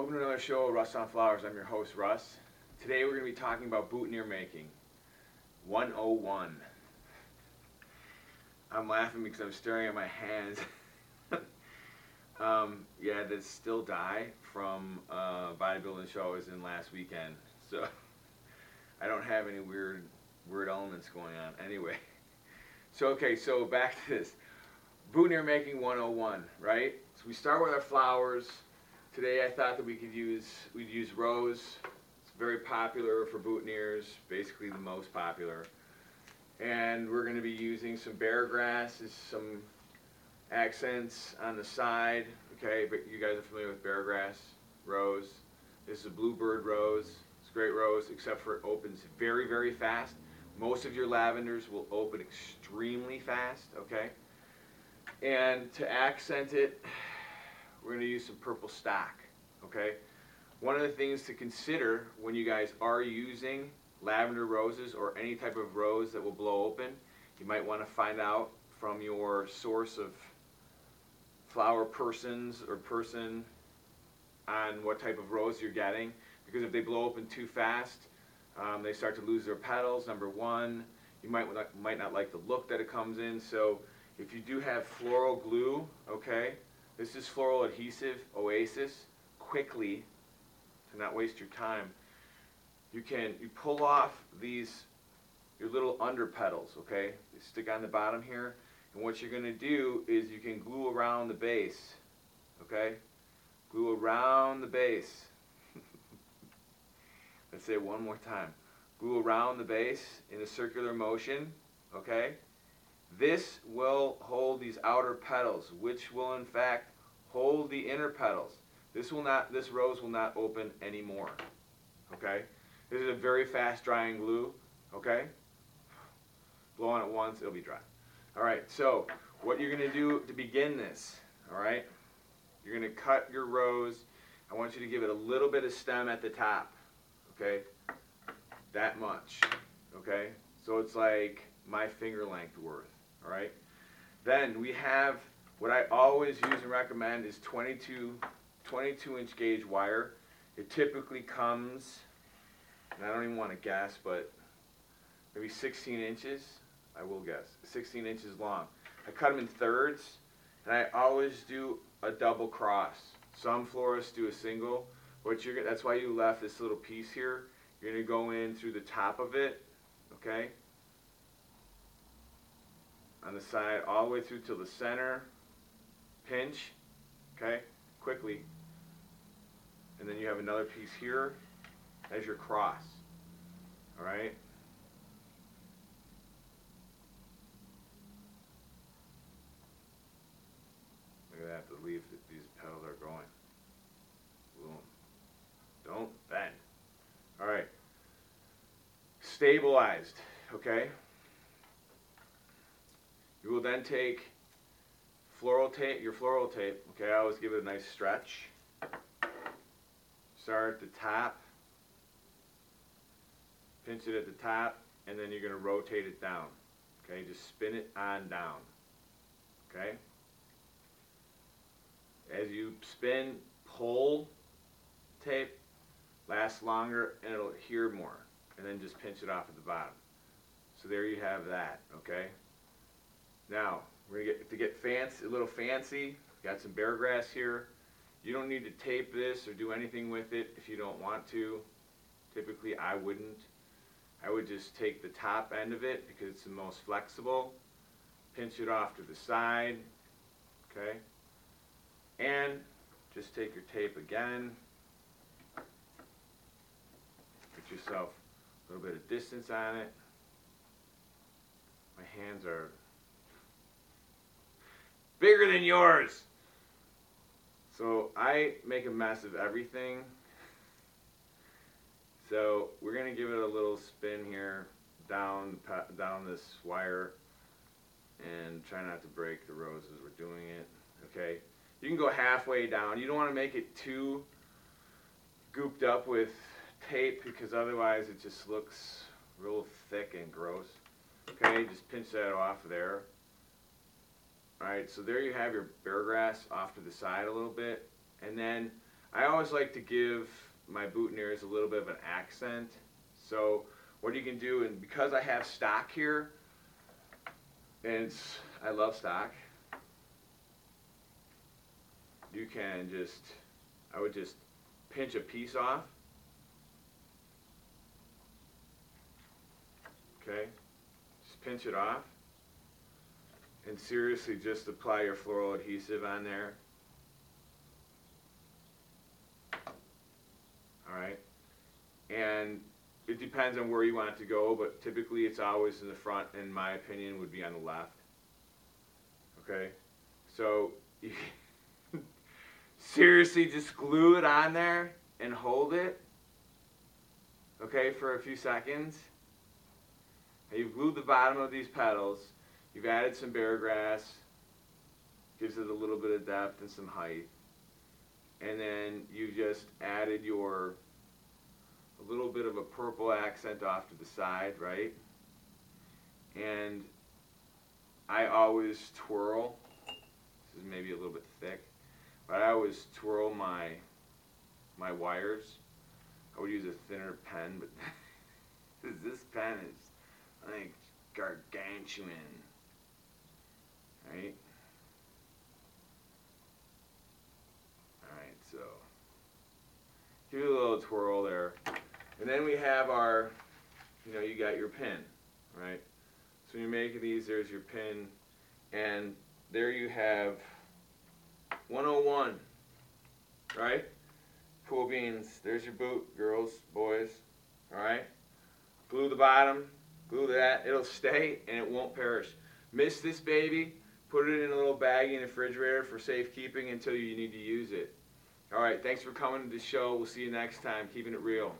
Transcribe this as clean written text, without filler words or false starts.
Welcome to another show of Russ on Flowers. I'm your host, Russ. Today we're going to be talking about boutonniere making 101. I'm laughing because I'm staring at my hands. Yeah, that's still dye from bodybuilding show I was in last weekend. So I don't have any weird elements going on. Anyway, so back to this. Boutonniere making 101, right? So we start with our flowers. Today I thought that we'd use rose. It's very popular for boutonnieres, basically the most popular. And we're going to be using some bear grass as some accents on the side. Okay, but you guys are familiar with bear grass, rose. This is a bluebird rose. It's a great rose, except for it opens very, very fast. Most of your lavenders will open extremely fast, okay? And to accent it, we're going to use some purple stock, okay? One of the things to consider when you guys are using lavender roses or any type of rose that will blow open, you might want to find out from your source of flower person on what type of rose you're getting, because if they blow open too fast, they start to lose their petals, number one. You might not like the look that it comes in, so if you do have floral glue, okay, this is floral adhesive Oasis. Quickly, to not waste your time, you pull off your little under petals, okay? They stick on the bottom here, and what you're going to do is you can glue around the base, okay? Glue around the base. Let's say it one more time. Glue around the base in a circular motion, okay? This will hold these outer petals, which will in fact hold the inner petals. This rose will not open anymore. Okay? This is a very fast drying glue. Okay? Blow on it once, it'll be dry. Alright, so what you're going to do to begin this, alright? You're going to cut your rose. I want you to give it a little bit of stem at the top. Okay? That much. Okay? So it's like my finger length worth. Alright, then we have what I always use and recommend is 22 inch gauge wire. It typically comes, and I don't even want to guess, but maybe 16 inches. I will guess 16 inches long. I cut them in thirds, and I always do a double cross. Some florists do a single, but that's why you left this little piece here. You're going to go in through the top of it, okay? On the side, all the way through till the center, pinch, okay, quickly, and then you have another piece here as your cross, all right? Look at that, the leaf that these petals are growing. Boom. Don't bend. All right. Stabilized, okay? You will then take your floral tape, okay, I always give it a nice stretch. Start at the top, pinch it at the top, and then you're going to rotate it down, okay, just spin it on down, okay. As you spin, pull tape, lasts longer and it'll adhere more, and then just pinch it off at the bottom. So there you have that, okay. Now, we're going to get fancy, a little fancy. Got some bear grass here. You don't need to tape this or do anything with it if you don't want to. Typically, I wouldn't. I would just take the top end of it because it's the most flexible. Pinch it off to the side, okay? And just take your tape again. Get yourself a little bit of distance on it. My hands are bigger than yours. So I make a mess of everything. So we're going to give it a little spin here down this wire and try not to break the roses. We're doing it. Okay. You can go halfway down. You don't want to make it too gooped up with tape because otherwise it just looks real thick and gross. Okay, just pinch that off there. Alright, so there you have your bear grass off to the side a little bit. And then I always like to give my boutonnieres a little bit of an accent. So what you can do, and because I have stock here, and I love stock, you can just, I would just pinch a piece off. Okay, just pinch it off. And seriously, just apply your floral adhesive on there. Alright, and it depends on where you want it to go, but typically it's always in the front, in my opinion, would be on the left. Okay, so you seriously just glue it on there and hold it, okay, for a few seconds. Now you've glued the bottom of these petals, you've added some bear grass, gives it a little bit of depth and some height, and then you just added a little bit of a purple accent off to the side, right? And I always twirl. This is maybe a little bit thick, but I always twirl my wires. I would use a thinner pen, but this pen is, I think, gargantuan. Right? Alright, so give it a little twirl there. And then we have our, you got your pin, right? So when you're making these, there's your pin, and there you have 101, right? Cool beans. There's your boot, girls, boys, alright? Glue the bottom, glue that, it'll stay and it won't perish. Miss this baby, put it in a little baggie in the refrigerator for safekeeping until you need to use it. Alright, thanks for coming to the show. We'll see you next time. Keeping it real.